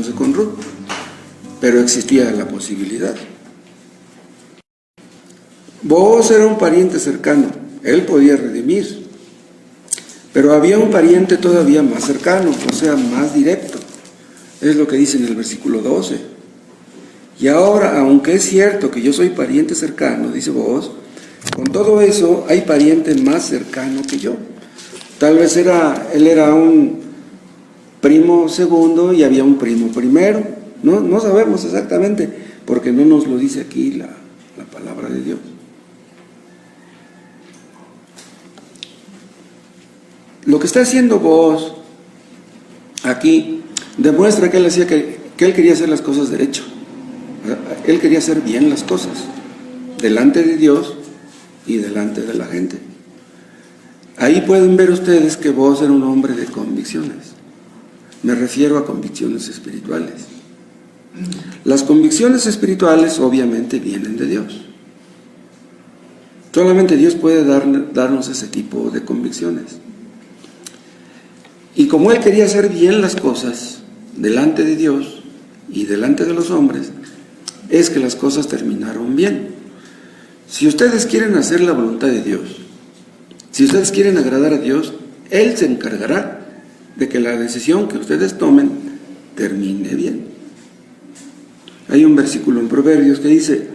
casándose con Ruth, pero existía la posibilidad. Booz era un pariente cercano, él podía redimir, pero había un pariente todavía más cercano, o sea, más directo. Es lo que dice en el versículo 12. Y ahora, aunque es cierto que yo soy pariente cercano, dice Booz, con todo eso hay pariente más cercano que yo. Tal vez él era un primo segundo y había un primo primero. No sabemos exactamente, porque no nos lo dice aquí la palabra de Dios. Lo que está haciendo Booz aquí demuestra que él quería hacer las cosas derecho. Él quería hacer bien las cosas delante de Dios y delante de la gente. Ahí pueden ver ustedes que Booz era un hombre de convicciones. Me refiero a convicciones espirituales. Las convicciones espirituales obviamente vienen de Dios. Solamente Dios puede darnos ese tipo de convicciones. Y como él quería hacer bien las cosas delante de Dios y delante de los hombres, es que las cosas terminaron bien. Si ustedes quieren hacer la voluntad de Dios, si ustedes quieren agradar a Dios, Él se encargará de que la decisión que ustedes tomen termine bien. Hay un versículo en Proverbios que dice: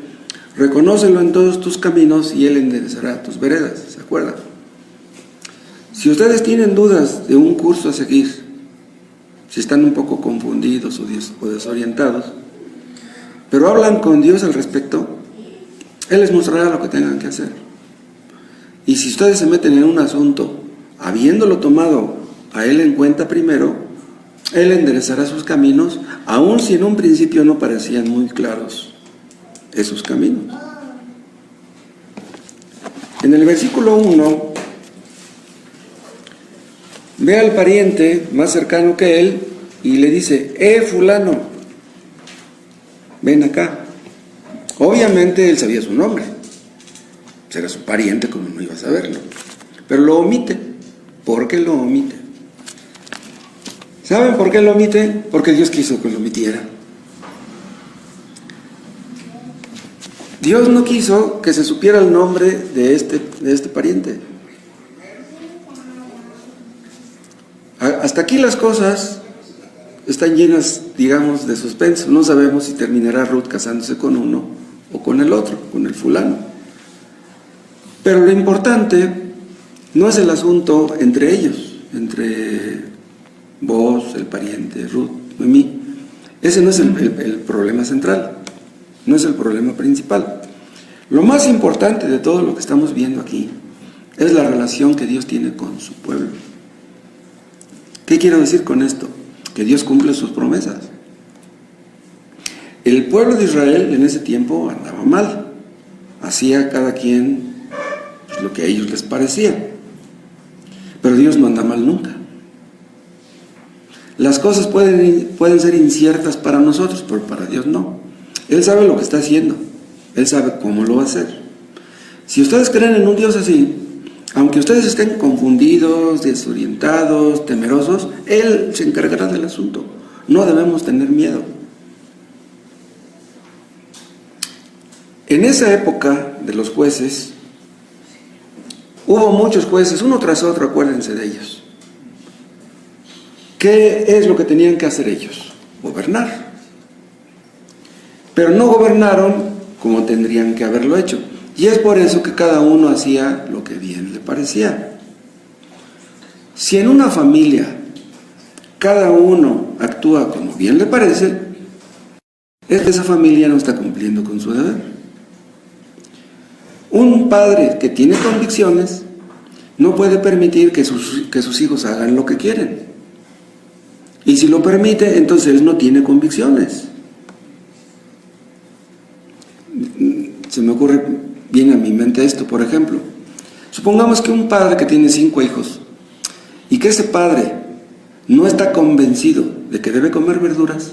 reconócelo en todos tus caminos y Él enderezará tus veredas. ¿Se acuerdan? Si ustedes tienen dudas de un curso a seguir, si están un poco confundidos o desorientados, pero hablan con Dios al respecto, Él les mostrará lo que tengan que hacer. Y si ustedes se meten en un asunto, habiéndolo tomado a Él en cuenta primero, Él enderezará sus caminos, aun si en un principio no parecían muy claros esos caminos. En el versículo 1, ve al pariente más cercano que él y le dice: fulano, ven acá. Obviamente él sabía su nombre, era su pariente, como no iba a saberlo, pero lo omite. ¿Por qué lo omite? ¿Saben por qué lo omite? Porque Dios quiso que lo omitiera. Dios no quiso que se supiera el nombre de este pariente. Hasta aquí las cosas están llenas, digamos, de suspenso. No sabemos si terminará Ruth casándose con uno o con el otro, con el fulano. Pero lo importante no es el asunto entre ellos, entre vos, el pariente, Ruth, Noemí. Ese no es el problema central, no es el problema principal. Lo más importante de todo lo que estamos viendo aquí es la relación que Dios tiene con su pueblo. ¿Qué quiero decir con esto? Que Dios cumple sus promesas. El pueblo de Israel en ese tiempo andaba mal. Hacía cada quien lo que a ellos les parecía. Pero Dios no anda mal nunca. Las cosas pueden ser inciertas para nosotros, pero para Dios no. Él sabe lo que está haciendo. Él sabe cómo lo va a hacer. Si ustedes creen en un Dios así, aunque ustedes estén confundidos, desorientados, temerosos, Él se encargará del asunto. No debemos tener miedo. En esa época de los jueces, hubo muchos jueces, uno tras otro, acuérdense de ellos. ¿Qué es lo que tenían que hacer ellos? Gobernar. Pero no gobernaron como tendrían que haberlo hecho. Y es por eso que cada uno hacía lo que bien le parecía. Si en una familia cada uno actúa como bien le parece, es que esa familia no está cumpliendo con su deber. Un padre que tiene convicciones no puede permitir que sus hijos hagan lo que quieren. Y si lo permite, entonces él no tiene convicciones. Se me ocurre bien a mi mente esto, por ejemplo. Supongamos que un padre que tiene 5 hijos y que ese padre no está convencido de que debe comer verduras,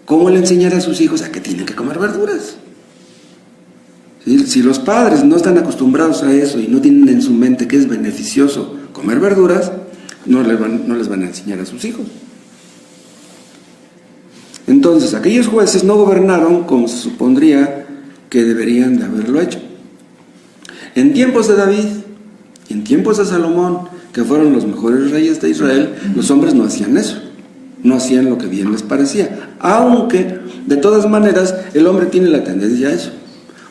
¿cómo le enseñará a sus hijos a que tienen que comer verduras? Si los padres no están acostumbrados a eso y no tienen en su mente que es beneficioso comer verduras, no les van a enseñar a sus hijos. Entonces, aquellos jueces no gobernaron como se supondría que deberían de haberlo hecho. En tiempos de David, en tiempos de Salomón, que fueron los mejores reyes de Israel, los hombres no hacían eso, no hacían lo que bien les parecía, aunque de todas maneras el hombre tiene la tendencia a eso.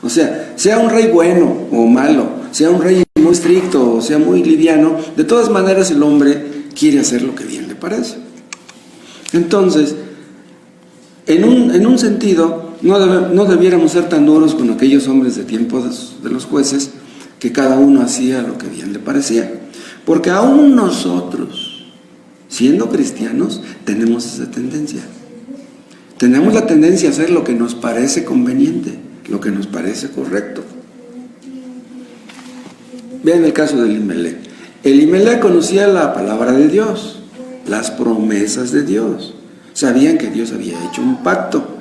O sea un rey bueno o malo, sea un rey muy estricto o sea muy liviano, de todas maneras el hombre quiere hacer lo que bien le parece. Entonces, en un sentido, no debiéramos ser tan duros con aquellos hombres de tiempo de los jueces, que cada uno hacía lo que bien le parecía. Porque aún nosotros, siendo cristianos, tenemos esa tendencia. Tenemos la tendencia a hacer lo que nos parece conveniente, lo que nos parece correcto. Vean el caso de Elimelec. Elimelec conocía la palabra de Dios, las promesas de Dios. Sabían que Dios había hecho un pacto.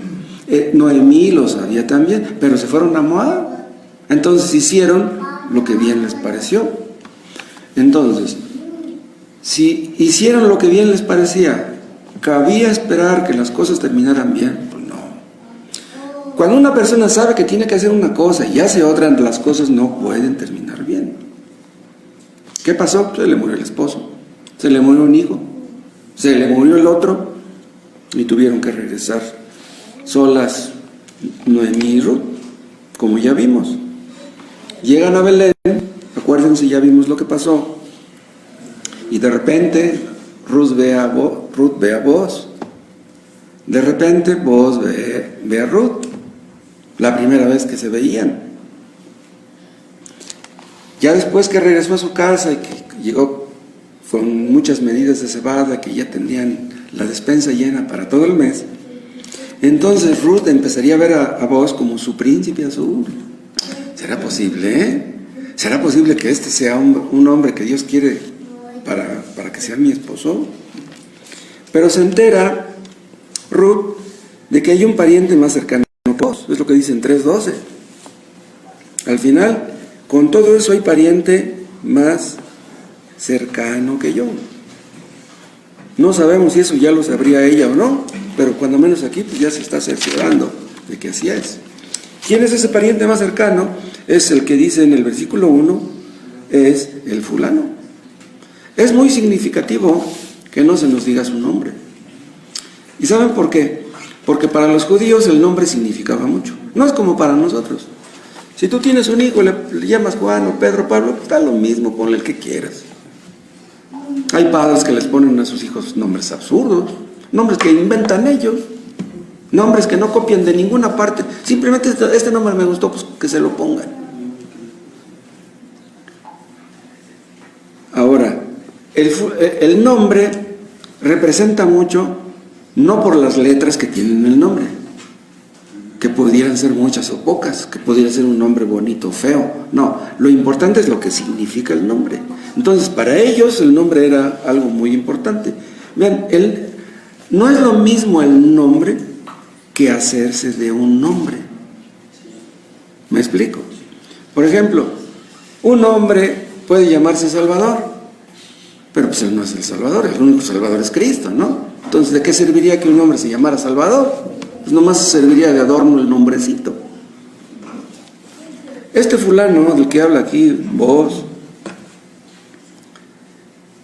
Noemí lo sabía también, pero se fueron a Moab. Entonces hicieron lo que bien les pareció. Entonces, si hicieron lo que bien les parecía, ¿cabía esperar que las cosas terminaran bien? Pues no. Cuando una persona sabe que tiene que hacer una cosa y hace otra, las cosas no pueden terminar bien. ¿Qué pasó? Se le murió el esposo, se le murió un hijo, se le murió el otro y tuvieron que regresar solas Noemí y Ruth, como ya vimos. Llegan a Belén, acuérdense, ya vimos lo que pasó, y de repente Ruth ve a Boaz, de repente Boaz ve a Ruth, la primera vez que se veían. Ya después que regresó a su casa y que llegó con muchas medidas de cebada, que ya tenían la despensa llena para todo el mes, entonces Ruth empezaría a ver a Boaz como su príncipe azul. ¿Será posible? ¿Será posible que este sea un hombre que Dios quiere para que sea mi esposo? Pero se entera Ruth de que hay un pariente más cercano a Boaz. Es lo que dice en 3:12. Al final, con todo eso hay pariente más cercano que yo. No sabemos si eso ya lo sabría ella o no, pero cuando menos aquí pues ya se está cerciorando de que así es. ¿Quién es ese pariente más cercano? Es el que dice en el versículo 1, es el fulano. Es muy significativo que no se nos diga su nombre. ¿Y saben por qué? Porque para los judíos el nombre significaba mucho. No es como para nosotros. Si tú tienes un hijo, le llamas Juan o Pedro, Pablo, está lo mismo, ponle el que quieras. Hay padres que les ponen a sus hijos nombres absurdos, nombres que inventan ellos, nombres que no copian de ninguna parte. Simplemente este nombre me gustó, pues que se lo pongan. Ahora, el nombre representa mucho, no por las letras que tienen el nombre, que pudieran ser muchas o pocas, que pudiera ser un nombre bonito o feo. No, lo importante es lo que significa el nombre. Entonces, para ellos el nombre era algo muy importante. Vean, no es lo mismo el nombre que hacerse de un nombre. ¿Me explico? Por ejemplo, un hombre puede llamarse Salvador, pero pues él no es el Salvador, el único Salvador es Cristo, ¿no? Entonces, ¿de qué serviría que un hombre se llamara Salvador? Pues nomás serviría de adorno el nombrecito. Este fulano del que habla aquí, Boaz,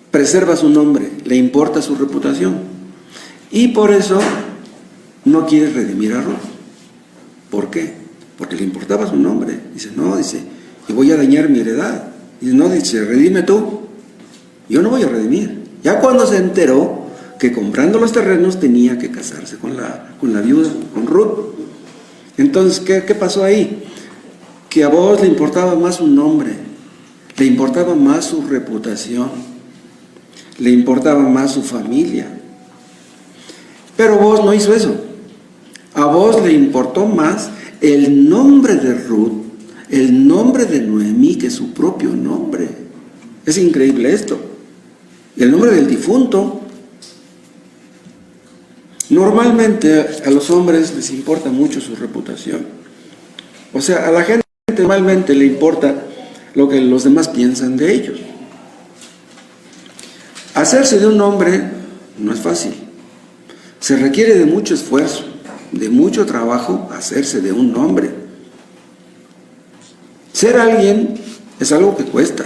preserva su nombre, le importa su reputación, y por eso no quiere redimir a Ruth. ¿Por qué? Porque le importaba su nombre. Dice, no, y voy a dañar mi heredad. Dice, no, redime tú. Yo no voy a redimir. Ya cuando se enteró que comprando los terrenos tenía que casarse con la viuda, con Ruth. Entonces, ¿qué pasó ahí? Que a Boaz le importaba más su nombre, le importaba más su reputación, le importaba más su familia. Pero Boaz no hizo eso. A Boaz le importó más el nombre de Ruth, el nombre de Noemí, que su propio nombre. Es increíble esto. El nombre del difunto. Normalmente a los hombres les importa mucho su reputación. O sea, a la gente normalmente le importa lo que los demás piensan de ellos. Hacerse de un nombre no es fácil. Se requiere de mucho esfuerzo, de mucho trabajo hacerse de un nombre. Ser alguien es algo que cuesta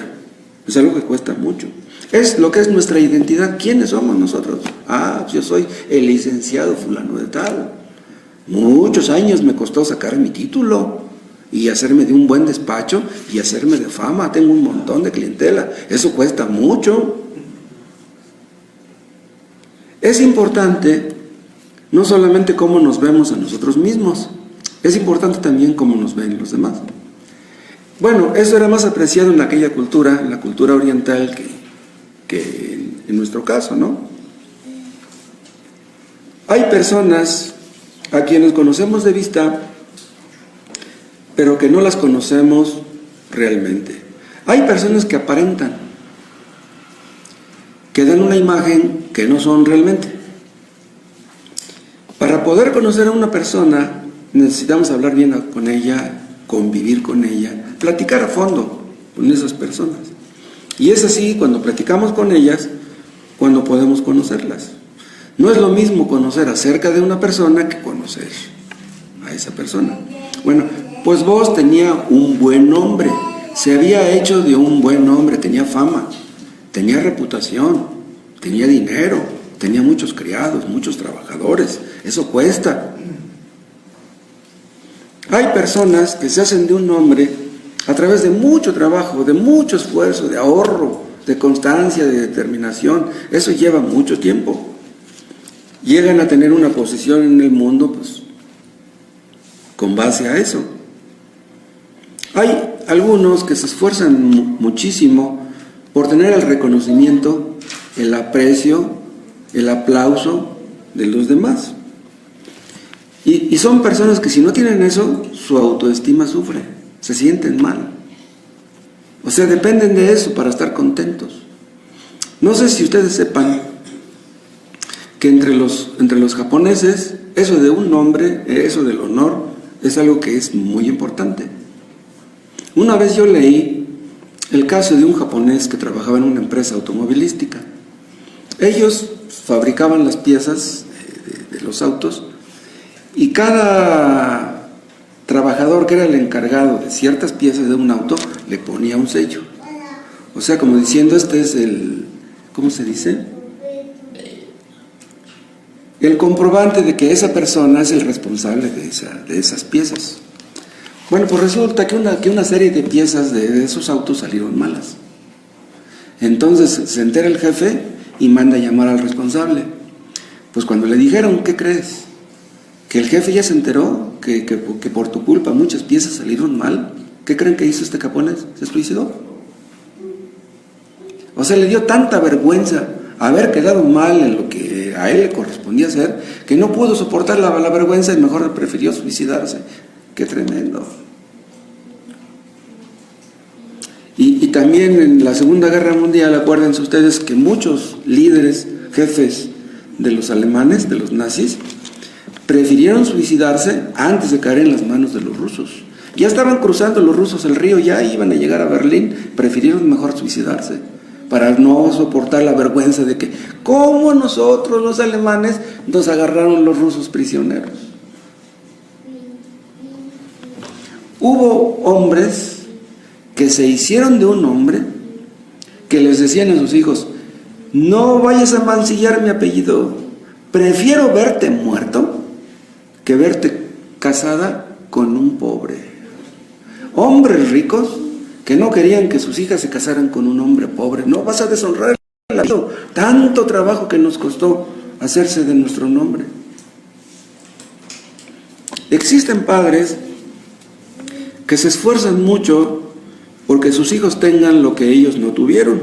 mucho. Es lo que es nuestra identidad. ¿Quiénes somos nosotros? Yo soy el licenciado fulano de tal. Muchos años me costó sacar mi título y hacerme de un buen despacho y hacerme de fama. Tengo un montón de clientela. Eso cuesta mucho. Es importante no solamente cómo nos vemos a nosotros mismos, es importante también cómo nos ven los demás. Bueno, eso era más apreciado en aquella cultura, en la cultura oriental, que en nuestro caso, ¿no? Hay personas a quienes conocemos de vista, pero que no las conocemos realmente. Hay personas que aparentan, que dan una imagen que no son realmente. Para poder conocer a una persona, necesitamos hablar bien con ella, convivir con ella, platicar a fondo con esas personas. Y es así cuando platicamos con ellas, cuando podemos conocerlas. No es lo mismo conocer acerca de una persona que conocer a esa persona. Bueno, pues vos tenía un buen nombre, se había hecho de un buen nombre, tenía fama, tenía reputación, tenía dinero, tenía muchos criados, muchos trabajadores. Eso cuesta. Hay personas que se hacen de un nombre a través de mucho trabajo, de mucho esfuerzo, de ahorro, de constancia, de determinación. Eso lleva mucho tiempo. Llegan a tener una posición en el mundo, pues, con base a eso. Hay algunos que se esfuerzan muchísimo por tener el reconocimiento, el aprecio, el aplauso de los demás. Y son personas que si no tienen eso, su autoestima sufre, se sienten mal. O sea, dependen de eso para estar contentos. No sé si ustedes sepan que entre los japoneses, eso de un nombre, eso del honor, es algo que es muy importante. Una vez yo leí el caso de un japonés que trabajaba en una empresa automovilística. Ellos fabricaban las piezas de los autos y cada trabajador que era el encargado de ciertas piezas de un auto le ponía un sello. O sea, como diciendo, este es el, ¿cómo se dice? El comprobante de que esa persona es el responsable de esas piezas. Bueno, pues resulta que una serie de piezas de esos autos salieron malas. Entonces se entera el jefe y manda a llamar al responsable. Pues cuando le dijeron, ¿qué crees? Que el jefe ya se enteró que por tu culpa muchas piezas salieron mal. ¿Qué creen que hizo este japonés? ¿Se suicidó? O sea, le dio tanta vergüenza haber quedado mal en lo que a él le correspondía hacer, que no pudo soportar la vergüenza y mejor prefirió suicidarse. ¡Qué tremendo! Y también en la Segunda Guerra Mundial, acuérdense ustedes que muchos líderes, jefes de los alemanes, de los nazis, prefirieron suicidarse antes de caer en las manos de los rusos. Ya estaban cruzando los rusos el río, ya iban a llegar a Berlín, prefirieron mejor suicidarse para no soportar la vergüenza de que, ¿cómo nosotros los alemanes nos agarraron los rusos prisioneros? Hubo hombres que se hicieron de un hombre, que les decían a sus hijos, no vayas a mancillar mi apellido, prefiero verte muerto que verte casada con un pobre. Hombres ricos que no querían que sus hijas se casaran con un hombre pobre. No vas a deshonrar el apellido, tanto trabajo que nos costó hacerse de nuestro nombre. Existen padres que se esfuerzan mucho porque sus hijos tengan lo que ellos no tuvieron.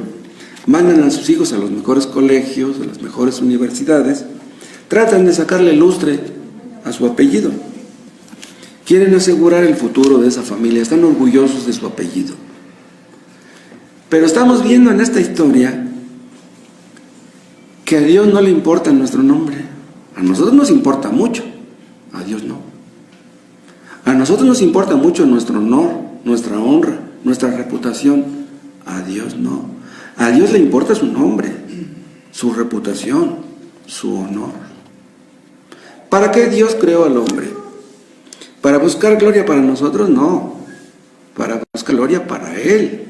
Mandan a sus hijos a los mejores colegios, a las mejores universidades, tratan de sacarle lustre a su apellido. Quieren asegurar el futuro de esa familia, están orgullosos de su apellido. Pero estamos viendo en esta historia que a Dios no le importa nuestro nombre. A nosotros nos importa mucho, a Dios no. A nosotros nos importa mucho nuestro honor, nuestra honra, nuestra reputación. A Dios no. A Dios le importa su nombre, su reputación, su honor. ¿Para qué Dios creó al hombre? ¿Para buscar gloria para nosotros? No, para buscar gloria para Él.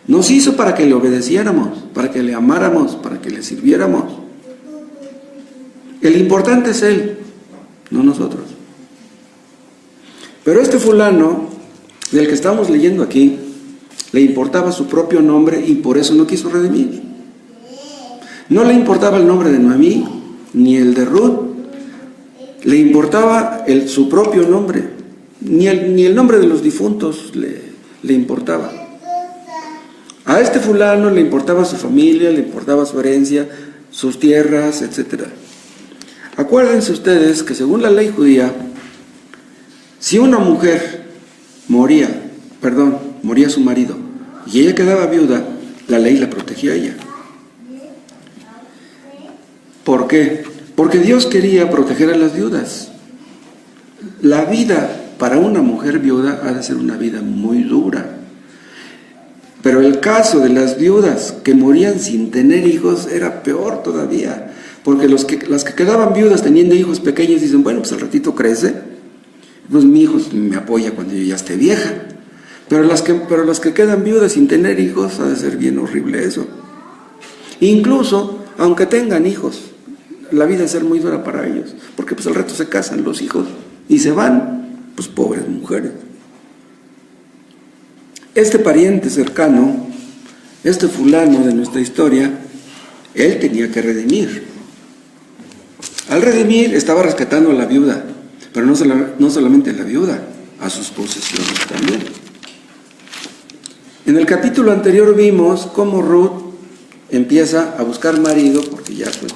Nos hizo para que le obedeciéramos, para que le amáramos, para que le sirviéramos. El importante es Él, no nosotros. Pero este fulano, del que estamos leyendo aquí, le importaba su propio nombre y por eso no quiso redimir. No le importaba el nombre de Noemí, ni el de Ruth. Le importaba su propio nombre, ni el nombre de los difuntos le importaba. A este fulano le importaba su familia, le importaba su herencia, sus tierras, etc. Acuérdense ustedes que según la ley judía, si una mujer moría su marido, y ella quedaba viuda, la ley la protegía a ella. ¿Por qué? Porque Dios quería proteger a las viudas. La vida para una mujer viuda ha de ser una vida muy dura. Pero el caso de las viudas que morían sin tener hijos era peor todavía. Porque las que quedaban viudas teniendo hijos pequeños dicen, bueno, pues al ratito crece, pues mi hijo me apoya cuando yo ya esté vieja. Pero las que quedan viudas sin tener hijos, ha de ser bien horrible eso. Incluso, aunque tengan hijos, la vida va a ser muy dura para ellos, porque pues al rato se casan los hijos y se van, pues pobres mujeres. Este pariente cercano, este fulano de nuestra historia, él tenía que redimir. Al redimir estaba rescatando a la viuda, pero no solamente a la viuda, a sus posesiones también. En el capítulo anterior vimos cómo Ruth empieza a buscar marido, porque ya pues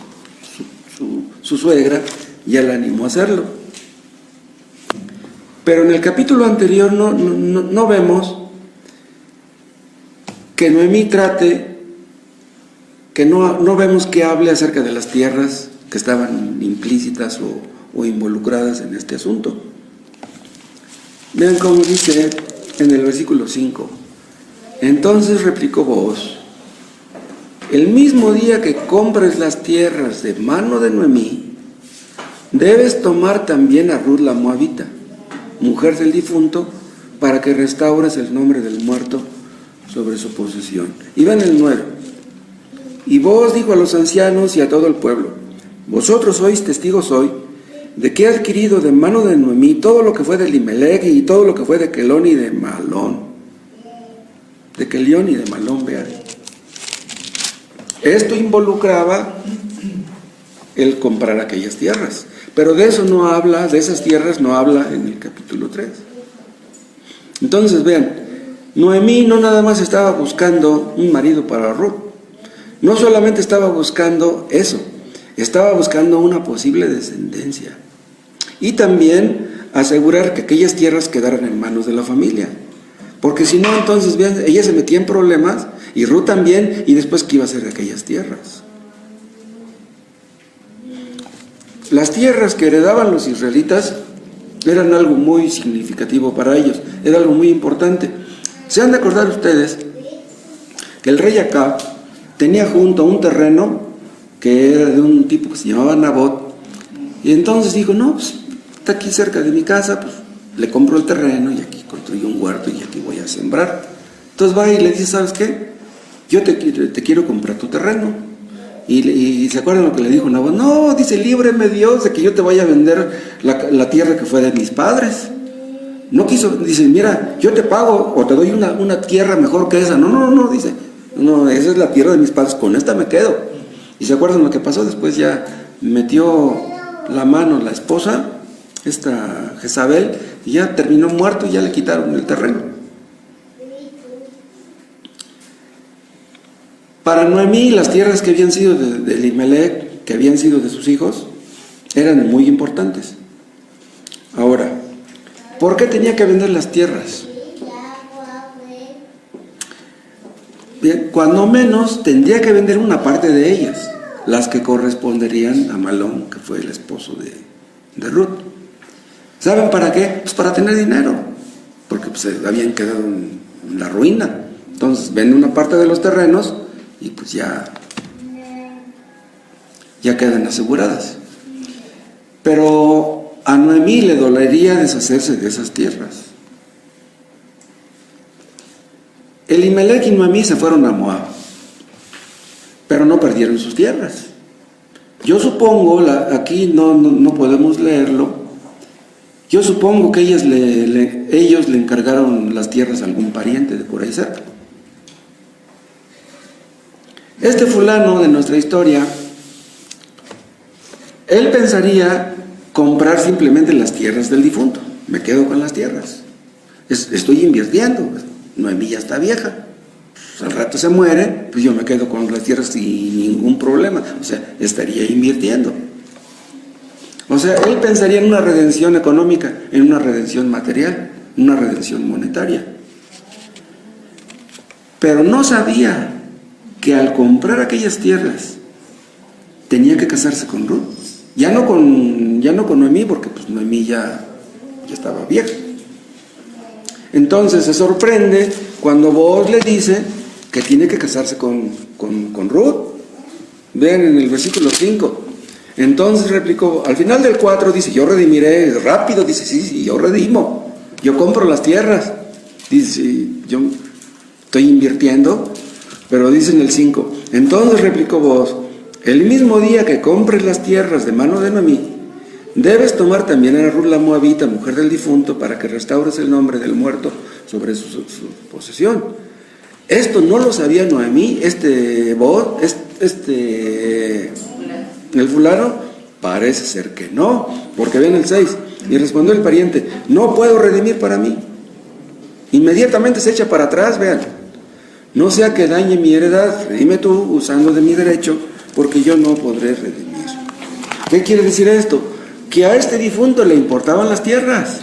su suegra ya la animó a hacerlo. Pero en el capítulo anterior no vemos que Noemí no vemos que hable acerca de las tierras que estaban implícitas o involucradas en este asunto. Vean cómo dice en el versículo 5. Entonces replicó Booz: el mismo día que compres las tierras de mano de Noemí, debes tomar también a Ruth la moabita, mujer del difunto, para que restaures el nombre del muerto sobre su posesión. Y ven el 9. Y Booz dijo a los ancianos y a todo el pueblo: vosotros sois testigos hoy de que he adquirido de mano de Noemí todo lo que fue de Elimelech y todo lo que fue de Kelón y de Malón. De Kelión y de Malón, vean. Esto involucraba el comprar aquellas tierras, pero de eso no habla, de esas tierras no habla en el capítulo 3. Entonces vean, Noemí no nada más estaba buscando un marido para Ruth, no solamente estaba buscando eso, estaba buscando una posible descendencia y también asegurar que aquellas tierras quedaran en manos de la familia, porque si no, entonces vean, ella se metía en problemas y Ruth también, y después ¿qué iba a hacer de aquellas tierras? Las tierras que heredaban los israelitas eran algo muy significativo para ellos, era algo muy importante. Se han de acordar ustedes que el rey Acab tenía junto un terreno que era de un tipo que se llamaba Nabot, y entonces dijo, no, pues está aquí cerca de mi casa, pues le compro el terreno y aquí construyo un huerto y aquí voy a sembrar. Entonces va y le dice, ¿sabes qué? Yo te quiero comprar tu terreno. Y ¿se acuerdan lo que le dijo Nabot? No, dice, líbreme Dios de que yo te vaya a vender la tierra que fue de mis padres. No quiso, dice, mira, yo te pago o te doy una tierra mejor que esa. No, dice, no, esa es la tierra de mis padres, con esta me quedo. ¿Y se acuerdan lo que pasó? Después ya metió la mano la esposa, esta Jezabel, y ya terminó muerto y ya le quitaron el terreno. Para Noemí, las tierras que habían sido de Elimelech, que habían sido de sus hijos, eran muy importantes. Ahora, ¿por qué tenía que vender las tierras? Bien, cuando menos tendría que vender una parte de ellas, las que corresponderían a Malón, que fue el esposo de Ruth. ¿Saben para qué? Pues para tener dinero, porque pues habían quedado en la ruina. Entonces vende una parte de los terrenos y pues ya quedan aseguradas. Pero a Noemí le dolería deshacerse de esas tierras. Elimelec y Noemí se fueron a Moab, pero no perdieron sus tierras. Yo supongo, aquí no podemos leerlo, yo supongo que ellos le encargaron las tierras a algún pariente de por ahí cerca. Este fulano de nuestra historia, él pensaría comprar simplemente las tierras del difunto. Me quedo con las tierras. Estoy invirtiendo. Noemí ya está vieja. Pues al rato se muere, pues yo me quedo con las tierras sin ningún problema. O sea, estaría invirtiendo. O sea, él pensaría en una redención económica, en una redención material, una redención monetaria. Pero no sabía que al comprar aquellas tierras tenía que casarse con Ruth. Ya no con Noemí, porque pues Noemí ya estaba vieja. Entonces se sorprende cuando Booz le dice que tiene que casarse con Ruth. Vean en el versículo 5. Entonces replicó, al final del 4 dice, yo redimiré, rápido, dice, sí, yo redimo, yo compro las tierras. Dice, yo estoy invirtiendo, pero dice en el 5, entonces replicó Booz, el mismo día que compres las tierras de mano de Noemí, debes tomar también a Ruth la Moabita, mujer del difunto, para que restaures el nombre del muerto sobre su posesión. Esto no lo sabía Noemí, Booz, el fulano, parece ser que no, porque ven el 6, y respondió el pariente, no puedo redimir para mí. Inmediatamente se echa para atrás, vean, no sea que dañe mi heredad, redime tú usando de mi derecho, porque yo no podré redimir. ¿Qué quiere decir esto? Que a este difunto le importaban las tierras,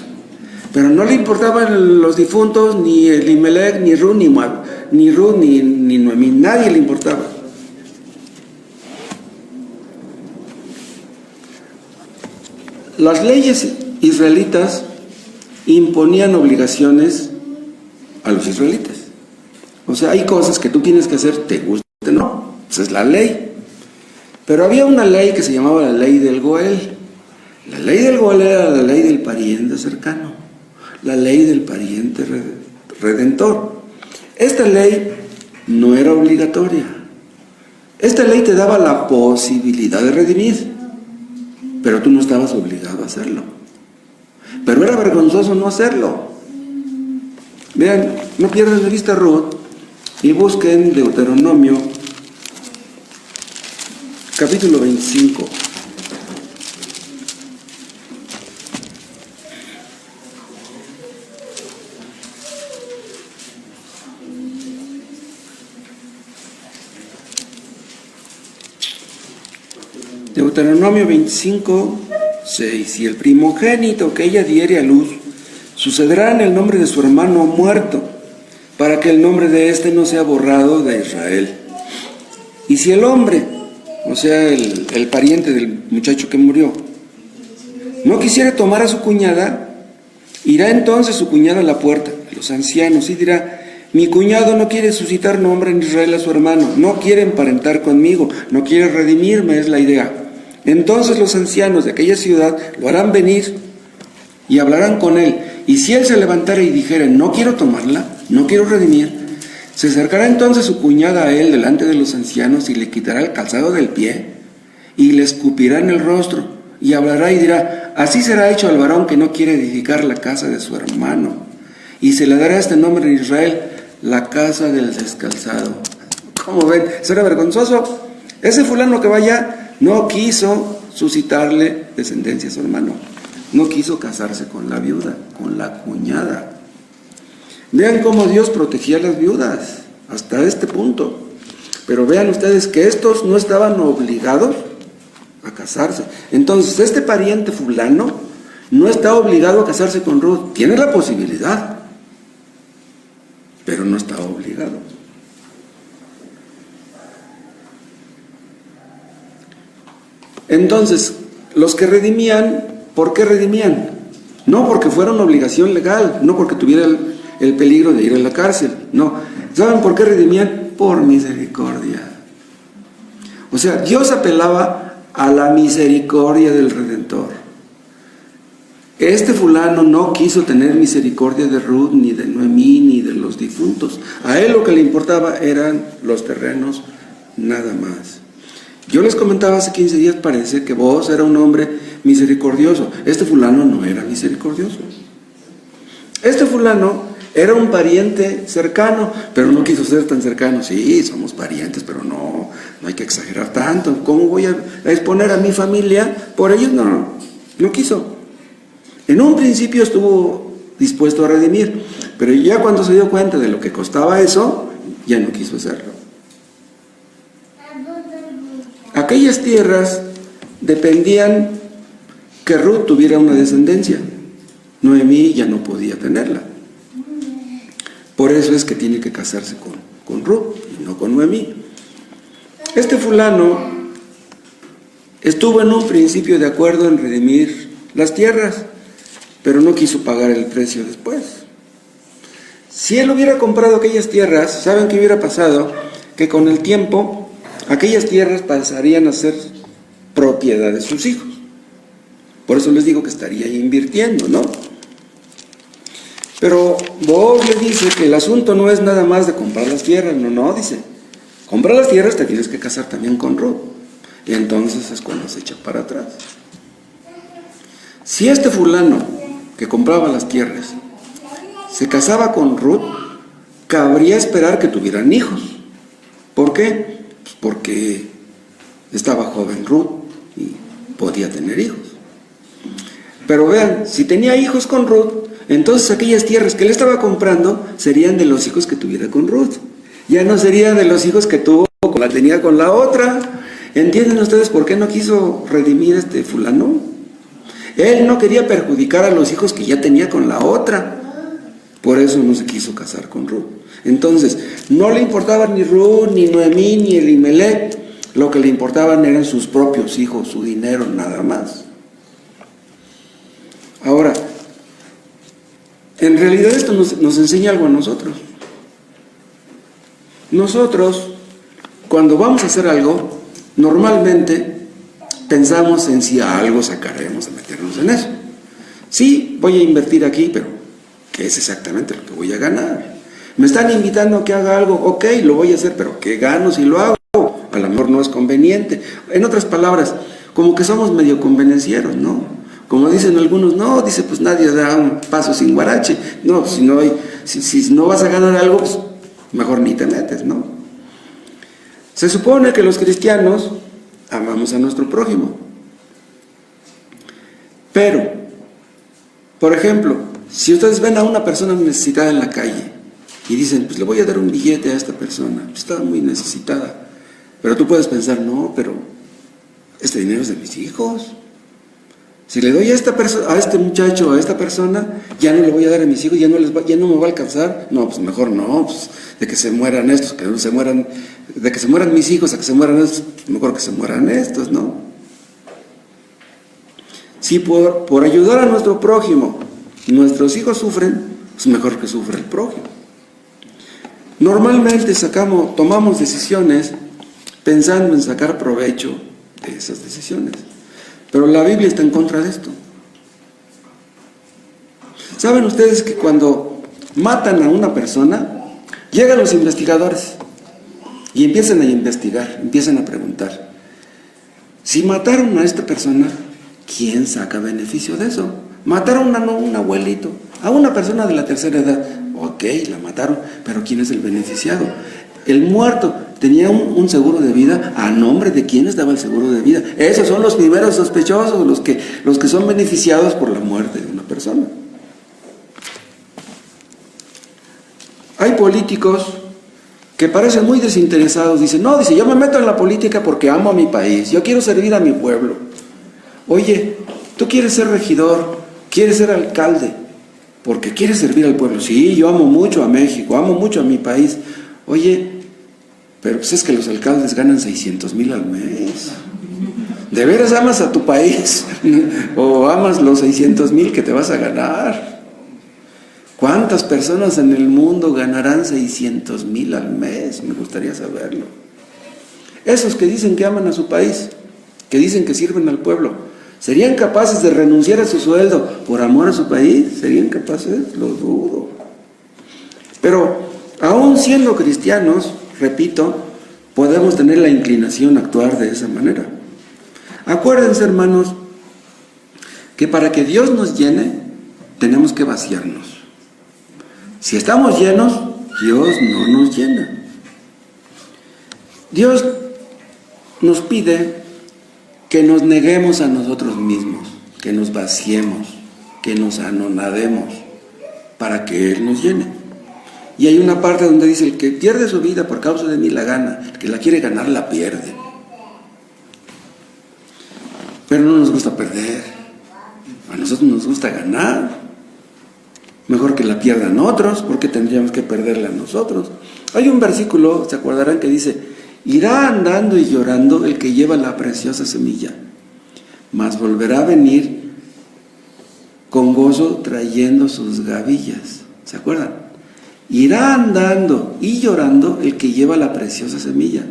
pero no le importaban los difuntos, ni Elimelec, ni Ruth, ni Noemí, nadie le importaba. Las leyes israelitas imponían obligaciones a los israelitas. O sea, hay cosas que tú tienes que hacer, te guste o no, esa es la ley. Pero había una ley que se llamaba la ley del Goel. La ley del Goel era la ley del pariente cercano, la ley del pariente redentor. Esta ley no era obligatoria. Esta ley te daba la posibilidad de redimir, pero tú no estabas obligado a hacerlo. Pero era vergonzoso no hacerlo. Vean, no pierdan de vista Ruth y busquen Deuteronomio capítulo 25. Deuteronomio 25, 6. Y el primogénito que ella diere a luz sucederá en el nombre de su hermano muerto, para que el nombre de éste no sea borrado de Israel. Y si el hombre, o sea, el pariente del muchacho que murió, no quisiera tomar a su cuñada, irá entonces su cuñada a la puerta de los ancianos y dirá, mi cuñado no quiere suscitar nombre en Israel a su hermano, no quiere emparentar conmigo, no quiere redimirme, es la idea. Entonces los ancianos de aquella ciudad lo harán venir y hablarán con él. Y si él se levantara y dijera, no quiero tomarla, no quiero redimir, se acercará entonces su cuñada a él delante de los ancianos y le quitará el calzado del pie y le escupirá en el rostro y hablará y dirá, así será hecho al varón que no quiere edificar la casa de su hermano. Y se le dará este nombre en Israel, la casa del descalzado. ¿Cómo ven? ¿Eso era vergonzoso? Ese fulano que vaya no quiso suscitarle descendencia a su hermano. No quiso casarse con la viuda, con la cuñada. Vean cómo Dios protegía a las viudas hasta este punto. Pero vean ustedes que estos no estaban obligados a casarse. Entonces, este pariente fulano no está obligado a casarse con Ruth. Tiene la posibilidad, pero no está obligado. Entonces, los que redimían, ¿por qué redimían? No porque fuera una obligación legal, no porque tuviera el peligro de ir a la cárcel, no. ¿Saben por qué redimían? Por misericordia. O sea, Dios apelaba a la misericordia del Redentor. este fulano no quiso tener misericordia de Ruth, ni de Noemí, ni de los difuntos. A él lo que le importaba eran los terrenos, nada más. Yo les comentaba hace 15 días, parece que vos era un hombre misericordioso. Este fulano no era misericordioso. Este fulano era un pariente cercano, pero no quiso ser tan cercano. Sí, somos parientes, pero no hay que exagerar tanto. ¿Cómo voy a exponer a mi familia por ellos? No quiso. En un principio estuvo dispuesto a redimir, pero ya cuando se dio cuenta de lo que costaba eso, ya no quiso hacerlo. Aquellas tierras dependían que Ruth tuviera una descendencia. Noemí ya no podía tenerla. Por eso es que tiene que casarse con Ruth y no con Noemí. Este fulano estuvo en un principio de acuerdo en redimir las tierras, pero no quiso pagar el precio después. Si él hubiera comprado aquellas tierras, ¿saben qué hubiera pasado? Que con el tiempo aquellas tierras pasarían a ser propiedad de sus hijos. Por eso les digo que estaría invirtiendo, ¿no? Pero Booz le dice que el asunto no es nada más de comprar las tierras, no, dice, comprar las tierras te tienes que casar también con Ruth. Y entonces es cuando se echa para atrás. Si este fulano que compraba las tierras se casaba con Ruth, cabría esperar que tuvieran hijos. ¿Por qué? Pues porque estaba joven Ruth y podía tener hijos. Pero vean, si tenía hijos con Ruth, entonces aquellas tierras que él estaba comprando serían de los hijos que tuviera con Ruth. Ya no serían de los hijos que tenía con la otra. ¿Entienden ustedes por qué no quiso redimir este fulano? Él no quería perjudicar a los hijos que ya tenía con la otra. Por eso no se quiso casar con Ruth. Entonces, no le importaba ni Ruth, ni Noemí, ni Elimelech. Lo que le importaban eran sus propios hijos, su dinero, nada más. Ahora, en realidad esto nos enseña algo a nosotros. Nosotros, cuando vamos a hacer algo, normalmente pensamos en si a algo sacaremos de meternos en eso. Sí, voy a invertir aquí, pero ¿qué es exactamente lo que voy a ganar? Me están invitando a que haga algo, ok, lo voy a hacer, pero ¿qué gano si lo hago? A lo mejor no es conveniente. En otras palabras, como que somos medio convenencieros, ¿no? Como dicen algunos, no, dice, pues nadie da un paso sin guarache. No, si no vas a ganar algo, pues mejor ni te metes, ¿no? Se supone que los cristianos amamos a nuestro prójimo. Pero, por ejemplo, si ustedes ven a una persona necesitada en la calle y dicen, pues le voy a dar un billete a esta persona, pues está muy necesitada. Pero tú puedes pensar, no, pero este dinero es de mis hijos. Si le doy a este muchacho, a esta persona, ya no le voy a dar a mis hijos, ya no me va a alcanzar. No, pues mejor no, pues de que se mueran estos, de que se mueran mis hijos, a que se mueran estos, mejor que se mueran estos, ¿no? Si por ayudar a nuestro prójimo, nuestros hijos sufren, pues mejor que sufra el prójimo. Normalmente tomamos decisiones pensando en sacar provecho de esas decisiones. Pero la Biblia está en contra de esto. ¿Saben ustedes que cuando matan a una persona, llegan los investigadores y empiezan a investigar, empiezan a preguntar, si mataron a esta persona, ¿quién saca beneficio de eso? Mataron a un abuelito, a una persona de la tercera edad. Ok, la mataron, pero ¿quién es el beneficiado? El muerto tenía un seguro de vida. ¿A nombre de quién estaba el seguro de vida? Esos son los primeros sospechosos, los que son beneficiados por la muerte de una persona. Hay políticos que parecen muy desinteresados. Dicen, no, yo me meto en la política porque amo a mi país, yo quiero servir a mi pueblo. Oye, tú quieres ser regidor, quieres ser alcalde, porque quieres servir al pueblo. Sí, yo amo mucho a México, amo mucho a mi país. Oye, pero pues es que los alcaldes ganan 600,000 al mes. ¿De veras amas a tu país? ¿O amas los 600,000 que te vas a ganar? ¿Cuántas personas en el mundo ganarán 600,000 al mes? Me gustaría saberlo. Esos que dicen que aman a su país, que dicen que sirven al pueblo, ¿Serían capaces de renunciar a su sueldo por amor a su país? ¿Serían capaces? Lo dudo. Pero aún siendo cristianos, repito, podemos tener la inclinación a actuar de esa manera. Acuérdense, hermanos, que para que Dios nos llene, tenemos que vaciarnos. Si estamos llenos, Dios no nos llena. Dios nos pide que nos neguemos a nosotros mismos, que nos vaciemos, que nos anonademos para que Él nos llene. Y hay una parte donde dice: el que pierde su vida por causa de mí la gana, el que la quiere ganar la pierde. Pero no nos gusta perder, a nosotros nos gusta ganar. Mejor que la pierdan otros, porque tendríamos que perderla nosotros. Hay un versículo, se acordarán, que dice: irá andando y llorando el que lleva la preciosa semilla, mas volverá a venir con gozo trayendo sus gavillas. ¿Se acuerdan? Irá andando y llorando el que lleva la preciosa semilla,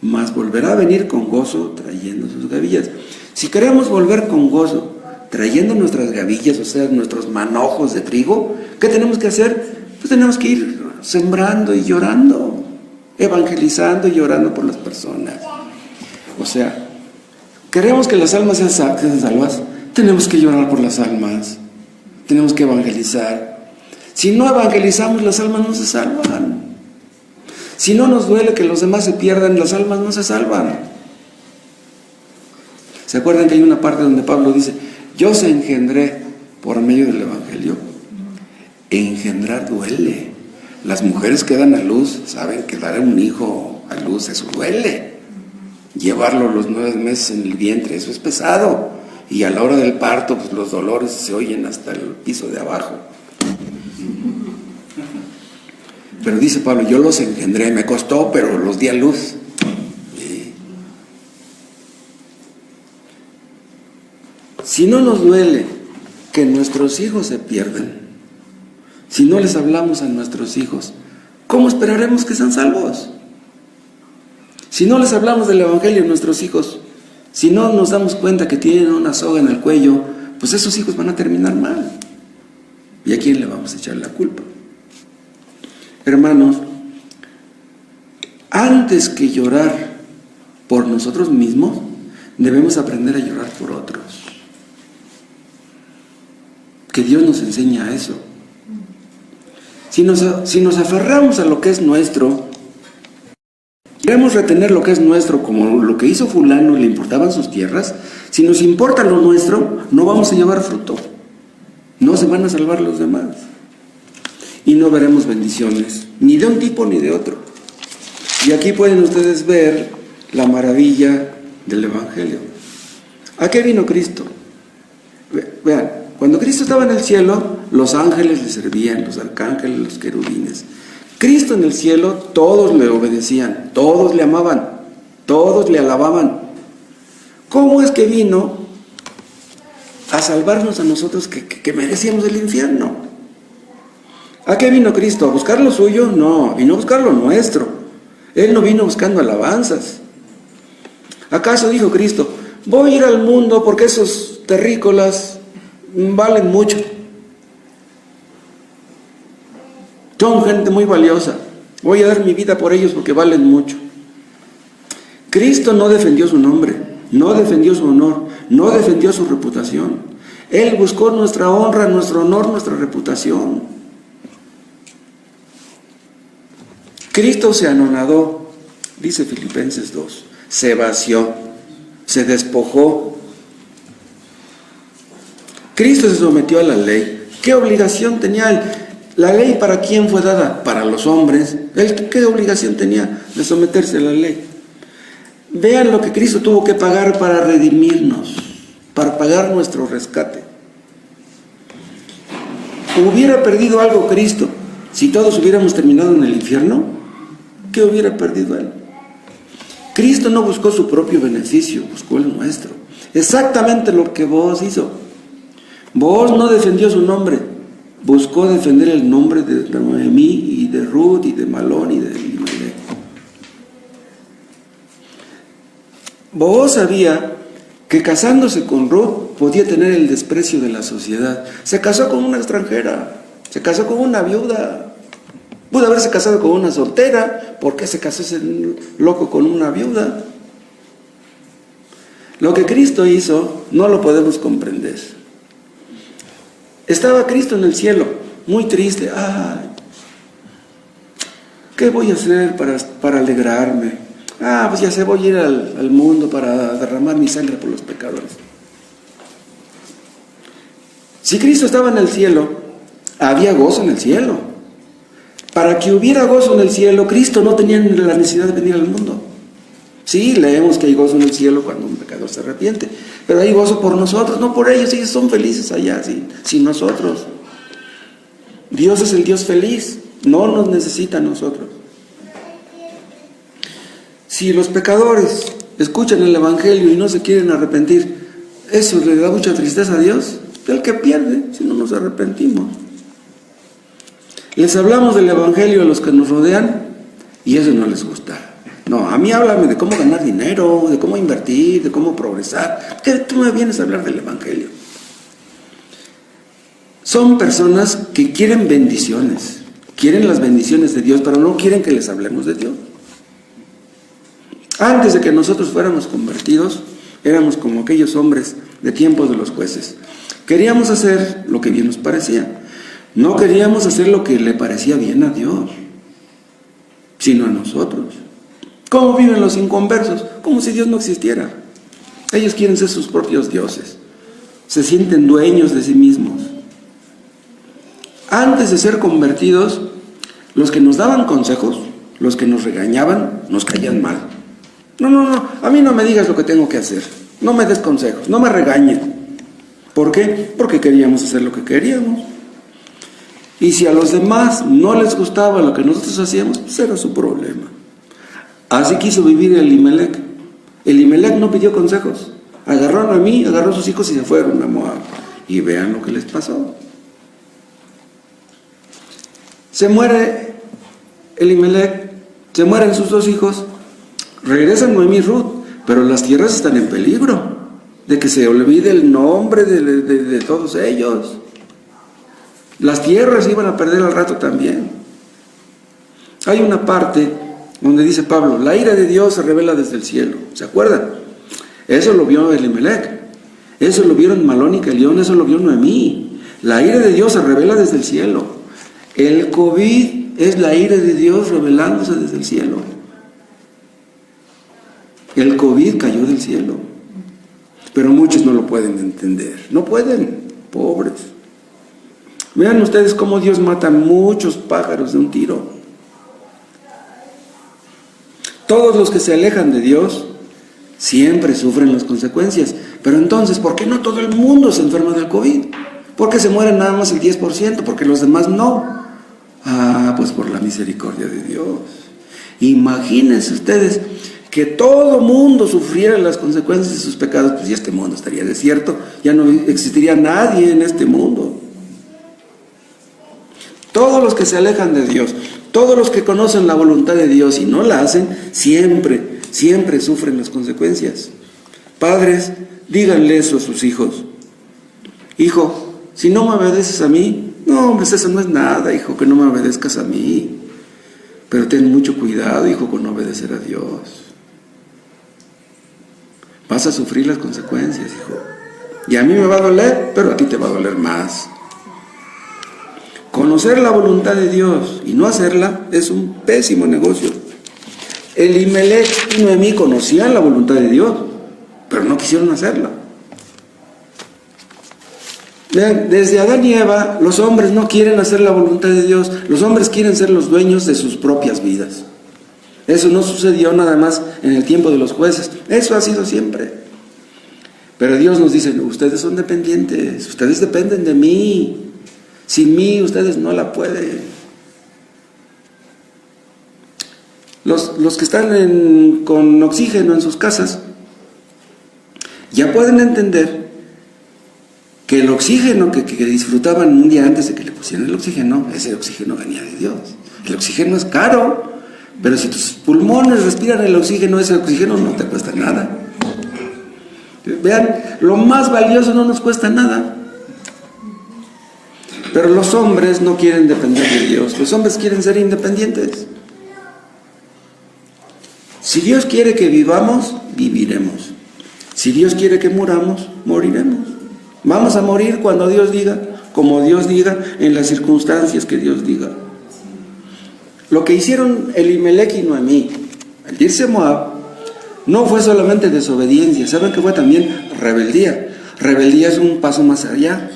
mas volverá a venir con gozo trayendo sus gavillas. Si queremos volver con gozo trayendo nuestras gavillas, o sea, nuestros manojos de trigo, ¿qué tenemos que hacer? Pues tenemos que ir sembrando y llorando, evangelizando y llorando por las personas. O sea, queremos que las almas sean salvas, tenemos que llorar por las almas, tenemos que evangelizar. Si no evangelizamos, las almas no se salvan. Si no nos duele que los demás se pierdan, las almas no se salvan. ¿Se acuerdan que hay una parte donde Pablo dice: yo os engendré por medio del evangelio? Engendrar duele. Las mujeres que dan a luz saben que dar a un hijo a luz, eso duele. Llevarlo los 9 meses en el vientre, eso es pesado. Y a la hora del parto, pues los dolores se oyen hasta el piso de abajo. Pero dice Pablo: yo los engendré, me costó, pero los di a luz. ¿Sí? Si no nos duele que nuestros hijos se pierdan, si no les hablamos a nuestros hijos, ¿cómo esperaremos que sean salvos? Si no les hablamos del evangelio a nuestros hijos, si no nos damos cuenta que tienen una soga en el cuello, pues esos hijos van a terminar mal. ¿Y a quién le vamos a echar la culpa? Hermanos, antes que llorar por nosotros mismos, debemos aprender a llorar por otros. Que Dios nos enseña a eso. Si nos aferramos a lo que es nuestro, queremos retener lo que es nuestro, como lo que hizo fulano, le importaban sus tierras. Si nos importa lo nuestro, no vamos a llevar fruto. No se van a salvar los demás. Y no veremos bendiciones, ni de un tipo ni de otro. Y aquí pueden ustedes ver la maravilla del evangelio. ¿A qué vino Cristo? Vean, cuando Cristo estaba en el cielo, los ángeles le servían, los arcángeles, los querubines. Cristo en el cielo, todos le obedecían, todos le amaban, todos le alababan. ¿Cómo es que vino a salvarnos a nosotros que merecíamos el infierno? ¿A qué vino Cristo? ¿A buscar lo suyo? No, vino a buscar lo nuestro. Él no vino buscando alabanzas. ¿Acaso dijo Cristo: voy a ir al mundo porque esos terrícolas valen mucho? Son gente muy valiosa. Voy a dar mi vida por ellos porque valen mucho. Cristo no defendió su nombre, no defendió su honor, no defendió su reputación. Él buscó nuestra honra, nuestro honor, nuestra reputación. Cristo se anonadó, dice Filipenses 2, se vació, se despojó. Cristo se sometió a la ley. ¿Qué obligación tenía él? ¿La ley para quién fue dada? Para los hombres. ¿Él qué obligación tenía de someterse a la ley? Vean lo que Cristo tuvo que pagar para redimirnos, para pagar nuestro rescate. ¿Hubiera perdido algo Cristo si todos hubiéramos terminado en el infierno? ¿Qué hubiera perdido él? Cristo no buscó su propio beneficio, buscó el nuestro. Exactamente lo que Booz hizo. Booz no defendió su nombre, buscó defender el nombre de Noemí y de Ruth y de Malón y de Elimelech. Booz sabía que casándose con Ruth podía tener el desprecio de la sociedad. Se casó con una extranjera, se casó con una viuda. Pudo haberse casado con una soltera. ¿Por qué se casó ese loco con una viuda? Lo que Cristo hizo no lo podemos comprender. Estaba Cristo en el cielo, muy triste. Ay, ¿qué voy a hacer para alegrarme? Pues ya sé, voy a ir al mundo para derramar mi sangre por los pecadores. Si Cristo estaba en el cielo, había gozo en el cielo. Para que hubiera gozo en el cielo, Cristo no tenía la necesidad de venir al mundo. Sí, leemos que hay gozo en el cielo cuando un pecador se arrepiente, pero hay gozo por nosotros, no por ellos. Ellos son felices allá, sin nosotros. Dios es el Dios feliz, no nos necesita a nosotros. Si los pecadores escuchan el Evangelio y no se quieren arrepentir, ¿eso le da mucha tristeza a Dios? El que pierde si no nos arrepentimos. Les hablamos del Evangelio a los que nos rodean y eso no les gusta. No, a mí háblame de cómo ganar dinero, de cómo invertir, de cómo progresar. ¿Qué tú me vienes a hablar del Evangelio? Son personas que quieren bendiciones, quieren las bendiciones de Dios, pero no quieren que les hablemos de Dios. Antes de que nosotros fuéramos convertidos, éramos como aquellos hombres de tiempos de los jueces. Queríamos hacer lo que bien nos parecía. No queríamos hacer lo que le parecía bien a Dios, sino a nosotros. ¿Cómo viven los inconversos? Como si Dios no existiera. Ellos quieren ser sus propios dioses. Se sienten dueños de sí mismos. Antes de ser convertidos, los que nos daban consejos, los que nos regañaban, nos caían mal. No, a mí no me digas lo que tengo que hacer. No me des consejos, no me regañes. ¿Por qué? Porque queríamos hacer lo que queríamos. Y si a los demás no les gustaba lo que nosotros hacíamos, pues era su problema. Así quiso vivir Elimelec. Elimelec no pidió consejos. Agarró a Noemí, agarró a sus hijos y se fueron a Moab. Y vean lo que les pasó. Se muere Elimelec, se mueren sus dos hijos, regresan Noemí y Ruth, pero las tierras están en peligro de que se olvide el nombre de todos ellos. Las tierras iban a perder al rato también. Hay una parte donde dice Pablo, la ira de Dios se revela desde el cielo. ¿Se acuerdan? Eso lo vio Elimelec, eso lo vieron Malón y Kelión, eso lo vio Noemí. La ira de Dios se revela desde el cielo. El COVID es la ira de Dios revelándose desde el cielo. El COVID cayó del cielo, pero muchos no lo pueden entender. No pueden, pobres. Vean ustedes cómo Dios mata a muchos pájaros de un tiro. Todos los que se alejan de Dios siempre sufren las consecuencias. Pero entonces, ¿por qué no todo el mundo se enferma del COVID? ¿Por qué se mueren nada más el 10%? ¿Porque los demás no? Pues por la misericordia de Dios. Imagínense ustedes que todo mundo sufriera las consecuencias de sus pecados, pues ya este mundo estaría desierto, ya no existiría nadie en este mundo. Todos los que se alejan de Dios, todos los que conocen la voluntad de Dios y no la hacen, siempre sufren las consecuencias. Padres, díganle eso a sus hijos. Hijo, si no me obedeces a mí, no, pues eso no es nada, hijo, que no me obedezcas a mí. Pero ten mucho cuidado, hijo, con obedecer a Dios. Vas a sufrir las consecuencias, hijo. Y a mí me va a doler, pero a ti te va a doler más. Conocer la voluntad de Dios y no hacerla es un pésimo negocio. Elimelec y Noemí conocían la voluntad de Dios, pero no quisieron hacerla. Vean, desde Adán y Eva, los hombres no quieren hacer la voluntad de Dios. Los hombres quieren ser los dueños de sus propias vidas. Eso no sucedió nada más en el tiempo de los jueces. Eso ha sido siempre. Pero Dios nos dice, ustedes son dependientes, ustedes dependen de mí. Sin mí ustedes no la pueden. Los que están con oxígeno en sus casas ya pueden entender que el oxígeno que disfrutaban un día antes de que le pusieran el oxígeno, ese oxígeno venía de Dios. El oxígeno es caro, pero si tus pulmones respiran el oxígeno, ese oxígeno no te cuesta nada. Vean, lo más valioso no nos cuesta nada. Pero los hombres no quieren depender de Dios. Los hombres quieren ser independientes. Si Dios quiere que vivamos, viviremos. Si Dios quiere que muramos, moriremos. Vamos a morir cuando Dios diga, como Dios diga, en las circunstancias que Dios diga. Lo que hicieron Elimelech y Noemí al irse a Moab no fue solamente desobediencia, ¿saben que fue también rebeldía? Rebeldía es un paso más allá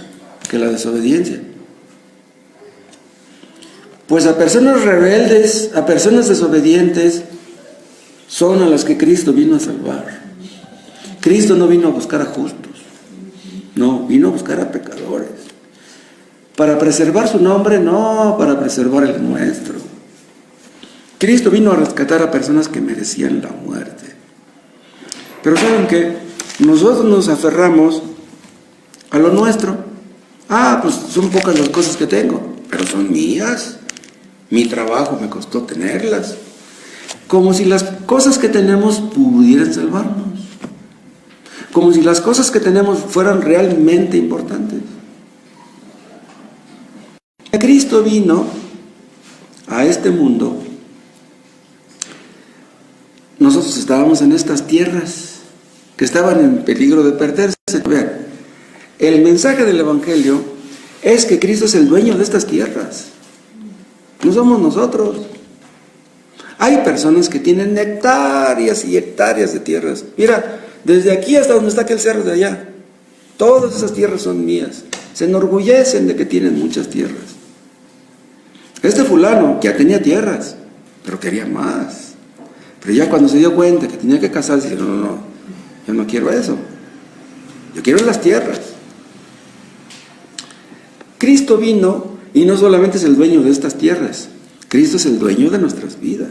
que la desobediencia. Pues a personas rebeldes, a personas desobedientes, son a las que Cristo vino a salvar. Cristo no vino a buscar a justos, no, vino a buscar a pecadores. Para preservar su nombre, no para preservar el nuestro. Cristo vino a rescatar a personas que merecían la muerte. Pero ¿saben qué? Nosotros nos aferramos a lo nuestro. Pues son pocas las cosas que tengo, pero son mías. Mi trabajo me costó tenerlas. Como si las cosas que tenemos pudieran salvarnos. Como si las cosas que tenemos fueran realmente importantes. Cristo vino a este mundo. Nosotros estábamos en estas tierras que estaban en peligro de perderse. Vean, el mensaje del Evangelio es que Cristo es el dueño de estas tierras. No somos nosotros. Hay personas que tienen hectáreas y hectáreas de tierras. Mira, desde aquí hasta donde está aquel cerro de allá, todas esas tierras son mías. Se enorgullecen de que tienen muchas tierras. Este fulano ya tenía tierras, pero quería más. Pero ya cuando se dio cuenta que tenía que casarse, dijo, no, yo no quiero eso. Yo quiero las tierras. Cristo vino y no solamente es el dueño de estas tierras, Cristo es el dueño de nuestras vidas.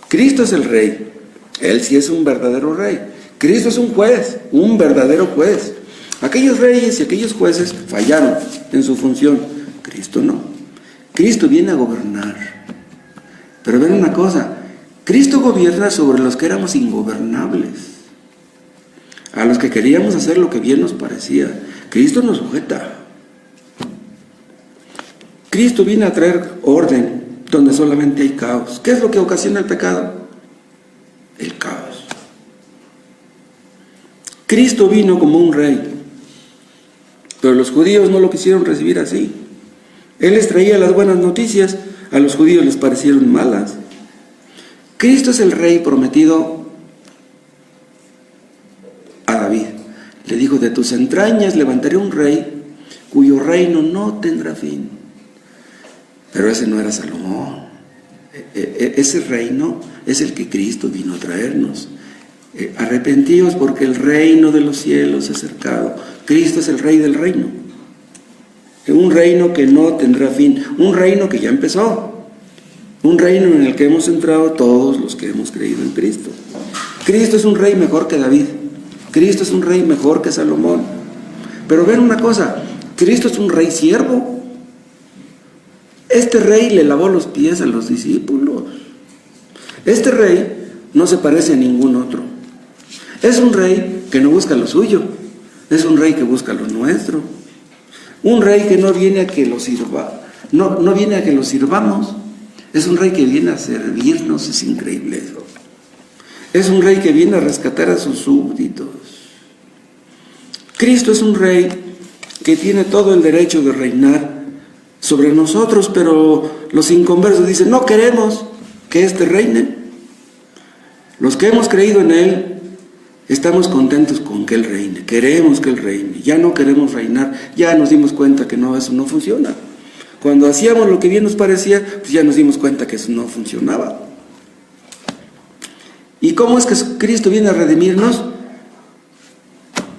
Cristo es el rey. Él sí es un verdadero rey. Cristo es un juez, un verdadero juez. Aquellos reyes y aquellos jueces fallaron en su función. Cristo no. Cristo viene a gobernar. Pero ven una cosa, Cristo gobierna sobre los que éramos ingobernables, a los que queríamos hacer lo que bien nos parecía. Cristo nos sujeta. Cristo viene a traer orden donde solamente hay caos. ¿Qué es lo que ocasiona el pecado? El caos. Cristo vino como un rey, pero los judíos no lo quisieron recibir así. Él les traía las buenas noticias, a los judíos les parecieron malas. Cristo es el rey prometido a David. Le dijo, de tus entrañas levantaré un rey cuyo reino no tendrá fin. Pero ese no era Salomón. Ese reino es el que Cristo vino a traernos. Arrepentíos porque el reino de los cielos se ha acercado. Cristo es el rey del reino. Un reino que no tendrá fin. Un reino que ya empezó. Un reino en el que hemos entrado todos los que hemos creído en Cristo. Cristo es un rey mejor que David. Cristo es un rey mejor que Salomón. Pero ven una cosa, Cristo es un rey siervo. Este rey le lavó los pies a los discípulos. Este rey no se parece a ningún otro. Es un rey que no busca lo suyo. Es un rey que busca lo nuestro. Un rey que no viene a que lo sirva, no viene a que lo sirvamos. Es un rey que viene a servirnos. Es increíble eso. Es un rey que viene a rescatar a sus súbditos. Cristo es un rey que tiene todo el derecho de reinar sobre nosotros, pero los inconversos dicen, no queremos que éste reine. Los que hemos creído en Él, estamos contentos con que Él reine, queremos que Él reine, ya no queremos reinar, ya nos dimos cuenta que no, eso no funciona. Cuando hacíamos lo que bien nos parecía, pues ya nos dimos cuenta que eso no funcionaba. ¿Y cómo es que Cristo viene a redimirnos?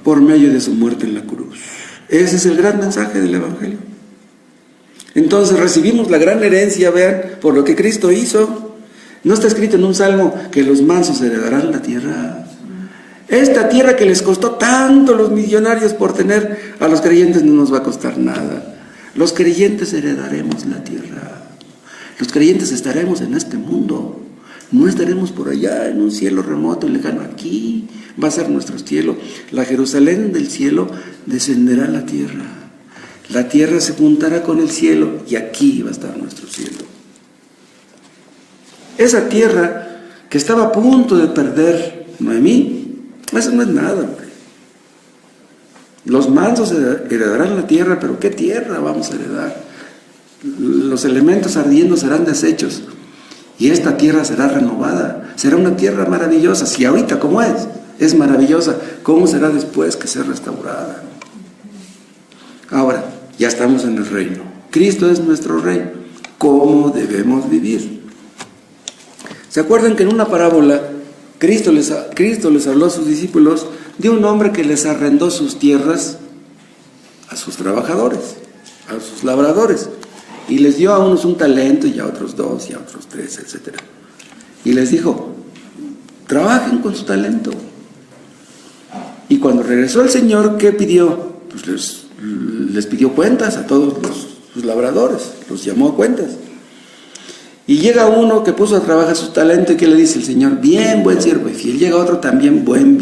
Por medio de su muerte en la cruz. Ese es el gran mensaje del Evangelio. Entonces recibimos la gran herencia, vean, por lo que Cristo hizo. No está escrito en un salmo que los mansos heredarán la tierra. Esta tierra que les costó tanto los millonarios por tener, a los creyentes no nos va a costar nada. Los creyentes heredaremos la tierra. Los creyentes estaremos en este mundo. No estaremos por allá en un cielo remoto y lejano. Aquí va a ser nuestro cielo. La Jerusalén del cielo descenderá a la tierra. La tierra se juntará con el cielo y aquí va a estar nuestro cielo. Esa tierra que estaba a punto de perder Noemí, eso no es nada, hombre. Los mansos heredarán la tierra, pero ¿qué tierra vamos a heredar? Los elementos ardiendo serán deshechos y esta tierra será renovada. Será una tierra maravillosa. Si ahorita como es maravillosa, ¿cómo será después que sea restaurada? Ahora, ya estamos en el reino. Cristo es nuestro rey. ¿Cómo debemos vivir? ¿Se acuerdan que en una parábola Cristo les habló a sus discípulos de un hombre que les arrendó sus tierras a sus trabajadores, a sus labradores, y les dio a unos un talento y a otros 2 y a otros 3, etc. Y les dijo, trabajen con su talento. Y cuando regresó el Señor, ¿qué pidió? Pues les pidió cuentas a todos sus labradores, los llamó a cuentas. Y llega uno que puso a trabajar su talento y ¿qué le dice el Señor? Bien, buen siervo y fiel. Llega otro también, buen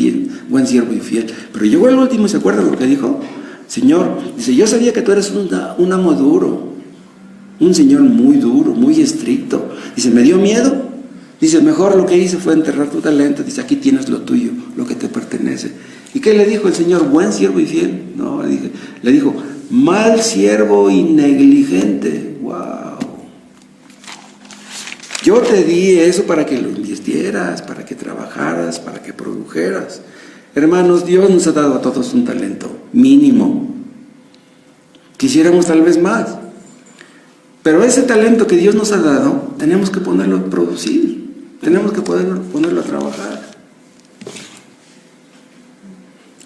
siervo y fiel. Pero llegó el último y ¿se acuerdan lo que dijo? Señor, dice, yo sabía que tú eres un amo duro, un Señor muy duro, muy estricto. Dice, me dio miedo. Dice, mejor lo que hice fue enterrar tu talento. Dice, aquí tienes lo tuyo, lo que te pertenece. ¿Y qué le dijo el Señor? Buen siervo y fiel. No, le dijo, mal siervo y negligente. Wow. Yo te di eso para que lo invirtieras, para que trabajaras, para que produjeras. Hermanos, Dios nos ha dado a todos un talento mínimo. Quisiéramos tal vez más. Pero ese talento que Dios nos ha dado, tenemos que ponerlo a producir. Tenemos que ponerlo a trabajar.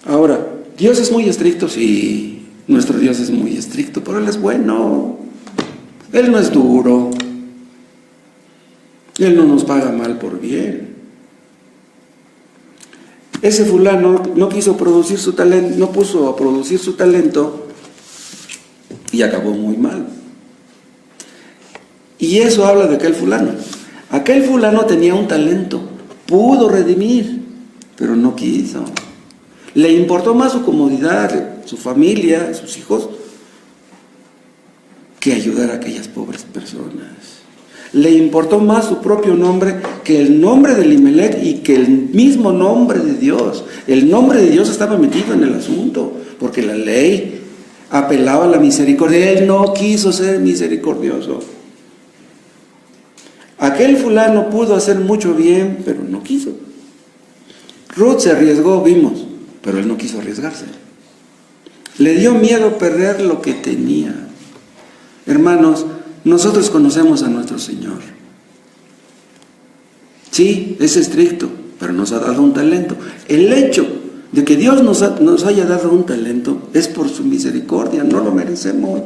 Ahora, Dios es muy estricto, sí. Nuestro Dios es muy estricto, pero Él es bueno. Él no es duro. Él no nos paga mal por bien. Ese fulano no quiso producir su talento, no puso a producir su talento y acabó muy mal. Y eso habla de aquel fulano. Aquel fulano tenía un talento, pudo redimir, pero no quiso. Le importó más su comodidad, su familia, sus hijos, que ayudar a aquellas pobres personas. Le importó más su propio nombre que el nombre de Elimelech y que el mismo nombre de Dios. El nombre de Dios estaba metido en el asunto, porque la ley apelaba a la misericordia. Él no quiso ser misericordioso. Aquel fulano pudo hacer mucho bien, pero no quiso. Ruth se arriesgó, vimos, pero él no quiso arriesgarse. Le dio miedo perder lo que tenía. Hermanos, nosotros conocemos a nuestro Señor. Sí, es estricto, pero nos ha dado un talento. El hecho de que Dios nos haya dado un talento es por su misericordia, no lo merecemos.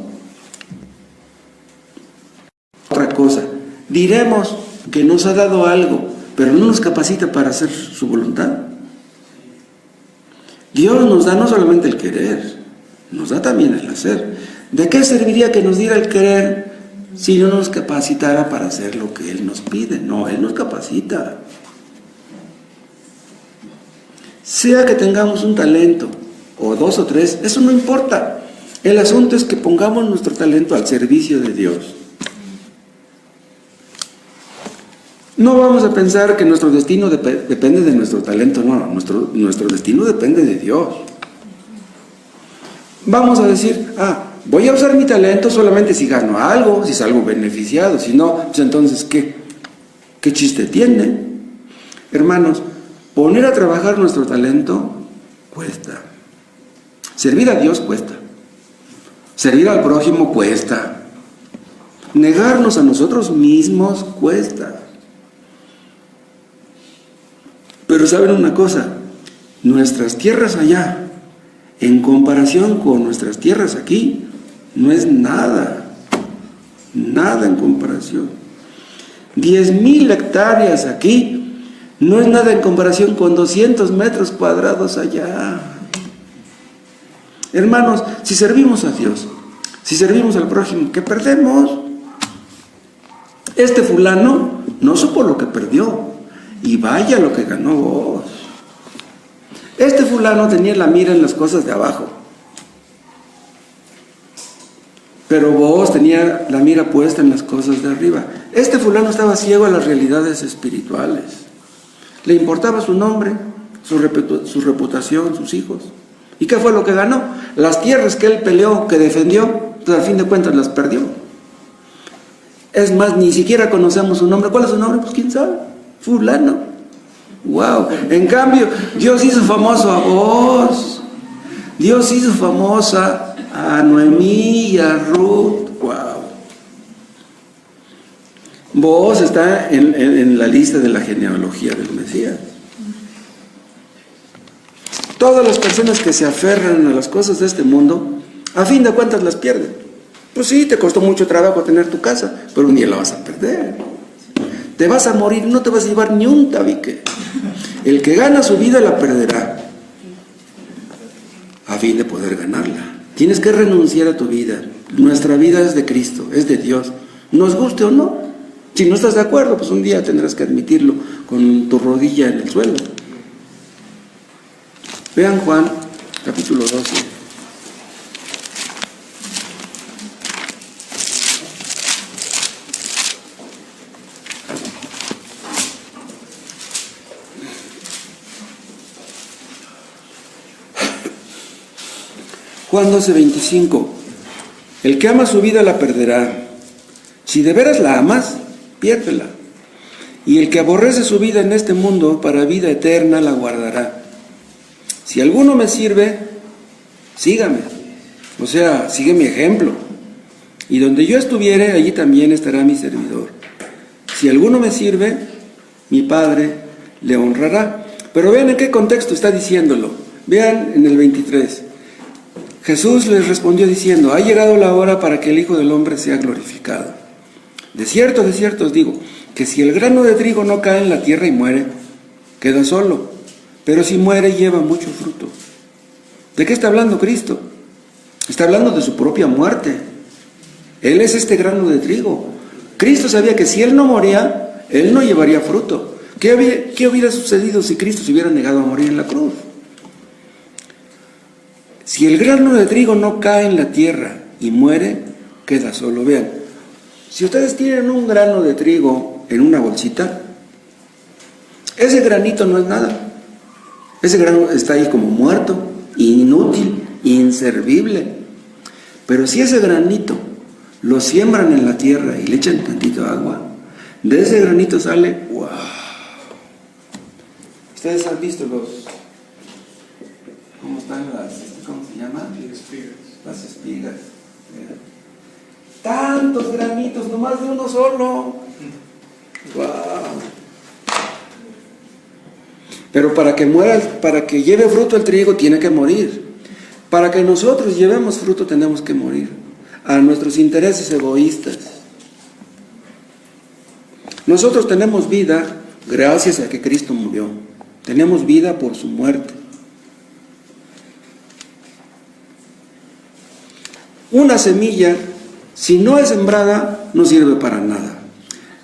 Otra cosa, diremos que nos ha dado algo, pero no nos capacita para hacer su voluntad. Dios nos da no solamente el querer, nos da también el hacer. ¿De qué serviría que nos diera el querer si no nos capacitara para hacer lo que Él nos pide? No, Él nos capacita. Sea que tengamos un talento, o 2 o 3, eso no importa. El asunto es que pongamos nuestro talento al servicio de Dios. No vamos a pensar que nuestro destino depende de nuestro talento, no, nuestro destino depende de Dios. Vamos a decir, voy a usar mi talento solamente si gano algo, si salgo beneficiado, si no, pues entonces, ¿qué chiste tiene? Hermanos, poner a trabajar nuestro talento cuesta. Servir a Dios cuesta. Servir al prójimo cuesta. Negarnos a nosotros mismos cuesta. Pero ¿saben una cosa? Nuestras tierras allá, en comparación con nuestras tierras aquí, no es nada. Nada en comparación. 10,000 hectáreas aquí no es nada en comparación con 200 metros cuadrados allá. Hermanos, si servimos a Dios, si servimos al prójimo, ¿qué perdemos? Este fulano no supo lo que perdió, y vaya lo que ganó vos. Este fulano tenía la mira en las cosas de abajo, pero vos tenía la mira puesta en las cosas de arriba. Este fulano estaba ciego a las realidades espirituales. Le importaba su nombre, su reputación, sus hijos. ¿Y qué fue lo que ganó? Las tierras que él peleó, que defendió, pues al fin de cuentas las perdió. Es más, ni siquiera conocemos su nombre. ¿Cuál es su nombre? Pues quién sabe. Fulano. Wow. En cambio, Dios hizo famoso a vos. Dios hizo famosa a Noemí y a Ruth. Wow. Vos está en la lista de la genealogía del Mesías. Todas las personas que se aferran a las cosas de este mundo, a fin de cuentas las pierden. Pues sí, te costó mucho trabajo tener tu casa, pero un día la vas a perder. Te vas a morir, no te vas a llevar ni un tabique. El que gana su vida la perderá, a fin de poder ganarla. Tienes que renunciar a tu vida. Nuestra vida es de Cristo, es de Dios, nos guste o no. Si no estás de acuerdo, pues un día tendrás que admitirlo con tu rodilla en el suelo. Vean Juan, capítulo 12. Juan 12:25. El que ama su vida la perderá. Si de veras la amas, piérdela. Y el que aborrece su vida en este mundo, para vida eterna la guardará. Si alguno me sirve, sígame. O sea, sigue mi ejemplo. Y donde yo estuviere, allí también estará mi servidor. Si alguno me sirve, mi Padre le honrará. Pero vean en qué contexto está diciéndolo. Vean en el 23. Jesús les respondió diciendo: ha llegado la hora para que el Hijo del Hombre sea glorificado. De cierto os digo, que si el grano de trigo no cae en la tierra y muere, queda solo. Pero si muere, lleva mucho fruto. ¿De qué está hablando Cristo? Está hablando de su propia muerte. Él es este grano de trigo. Cristo sabía que si Él no moría, Él no llevaría fruto. ¿Qué hubiera sucedido si Cristo se hubiera negado a morir en la cruz? Si el grano de trigo no cae en la tierra y muere, queda solo. Vean, si ustedes tienen un grano de trigo en una bolsita, ese granito no es nada. Ese grano está ahí como muerto, inútil, inservible. Pero si ese granito lo siembran en la tierra y le echan tantito agua, de ese granito sale, ¡wow! Ustedes han visto ¿cómo están cómo se llama? Las espigas. Tantos granitos, nomás de uno solo. ¡Wow! Pero para que lleve fruto el trigo tiene que morir. Para que nosotros llevemos fruto tenemos que morir a nuestros intereses egoístas. Nosotros tenemos vida gracias a que Cristo murió. Tenemos vida por su muerte. Una semilla, si no es sembrada, no sirve para nada.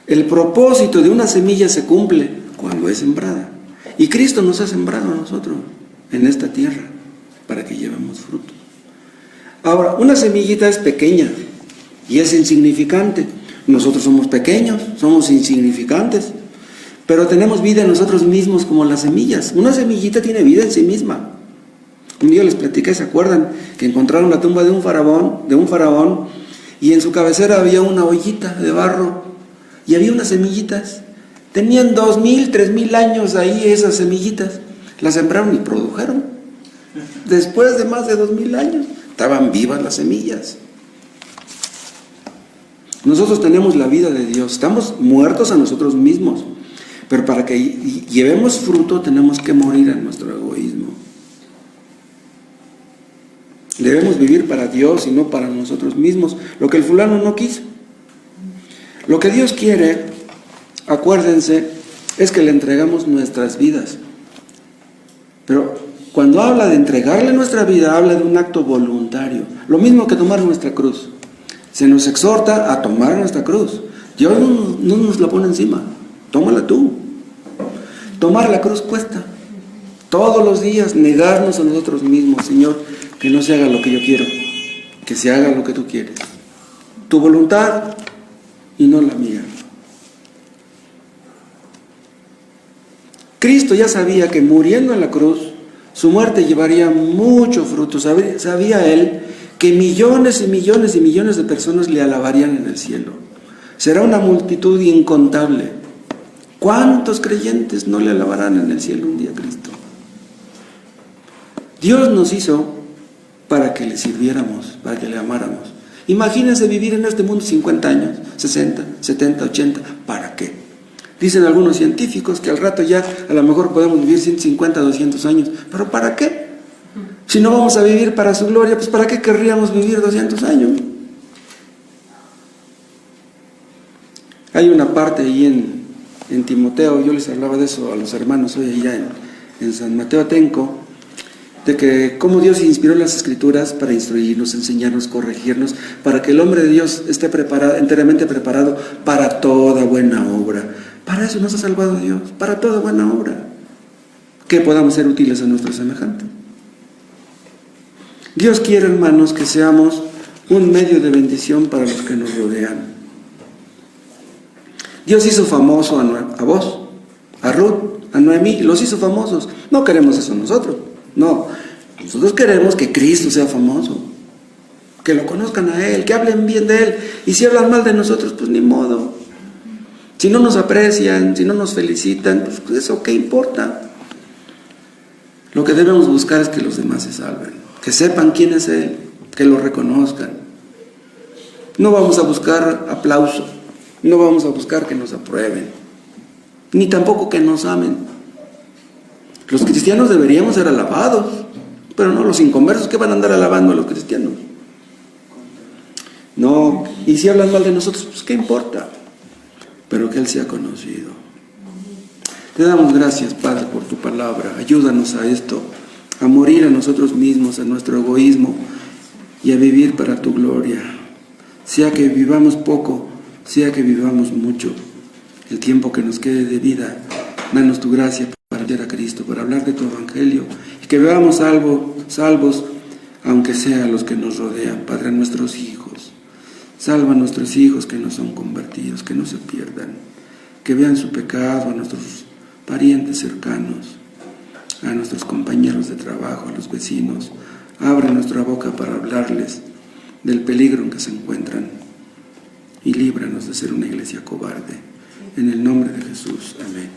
El propósito de una semilla se cumple cuando es sembrada. Y Cristo nos ha sembrado a nosotros en esta tierra para que llevemos fruto. Ahora, una semillita es pequeña y es insignificante. Nosotros somos pequeños, somos insignificantes, pero tenemos vida en nosotros mismos como las semillas. Una semillita tiene vida en sí misma. Un día les platiqué, ¿se acuerdan? Que encontraron la tumba de un faraón y en su cabecera había una ollita de barro y había unas semillitas. Tenían 2000, 3000 años ahí esas semillitas. Las sembraron y produjeron. Después de más de 2000 años, estaban vivas las semillas. Nosotros tenemos la vida de Dios. Estamos muertos a nosotros mismos. Pero para que llevemos fruto, tenemos que morir a nuestro egoísmo. Debemos vivir para Dios y no para nosotros mismos. Lo que el fulano no quiso. Lo que Dios quiere, acuérdense, es que le entregamos nuestras vidas. Pero cuando habla de entregarle nuestra vida, habla de un acto voluntario. Lo mismo que tomar nuestra cruz. Se nos exhorta a tomar nuestra cruz. Dios no nos la pone encima, tómala tú. Tomar la cruz cuesta. Todos los días negarnos a nosotros mismos, Señor, que no se haga lo que yo quiero, que se haga lo que tú quieres. Tu voluntad y no la mía. Cristo ya sabía que muriendo en la cruz, su muerte llevaría mucho fruto. Sabía Él que millones y millones y millones de personas le alabarían en el cielo. Será una multitud incontable. ¿Cuántos creyentes no le alabarán en el cielo un día a Cristo? Dios nos hizo para que le sirviéramos, para que le amáramos. Imagínense vivir en este mundo 50 años, 60, 70, 80. ¿Para qué? Dicen algunos científicos que al rato ya a lo mejor podemos vivir 150, 200 años. ¿Pero para qué? Si no vamos a vivir para su gloria, pues ¿para qué querríamos vivir 200 años? Hay una parte ahí en Timoteo, yo les hablaba de eso a los hermanos hoy allá en San Mateo Atenco, de que cómo Dios inspiró las Escrituras para instruirnos, enseñarnos, corregirnos, para que el hombre de Dios esté preparado, enteramente preparado para toda buena obra. Para eso nos ha salvado Dios, para toda buena obra, que podamos ser útiles a nuestros semejantes. Dios quiere, hermanos, que seamos un medio de bendición para los que nos rodean. Dios hizo famoso a vos, a Ruth, a Noemí, los hizo famosos. No queremos eso nosotros, no. Nosotros queremos que Cristo sea famoso, que lo conozcan a Él, que hablen bien de Él. Y si hablan mal de nosotros, pues ni modo. Si no nos aprecian, si no nos felicitan, pues eso qué importa. Lo que debemos buscar es que los demás se salven, que sepan quién es Él, que lo reconozcan. No vamos a buscar aplauso, no vamos a buscar que nos aprueben, ni tampoco que nos amen. Los cristianos deberíamos ser alabados, pero no los inconversos que van a andar alabando a los cristianos. No, y si hablan mal de nosotros, pues qué importa, pero que Él sea conocido. Te damos gracias, Padre, por tu palabra. Ayúdanos a esto, a morir a nosotros mismos, a nuestro egoísmo y a vivir para tu gloria. Sea que vivamos poco, sea que vivamos mucho, el tiempo que nos quede de vida, danos tu gracia para ver a Cristo, para hablar de tu evangelio y que veamos salvos, aunque sea los que nos rodean. Padre, a nuestros hijos. Salva a nuestros hijos que no son convertidos, que no se pierdan, que vean su pecado, a nuestros parientes cercanos, a nuestros compañeros de trabajo, a los vecinos. Abre nuestra boca para hablarles del peligro en que se encuentran y líbranos de ser una iglesia cobarde. En el nombre de Jesús. Amén.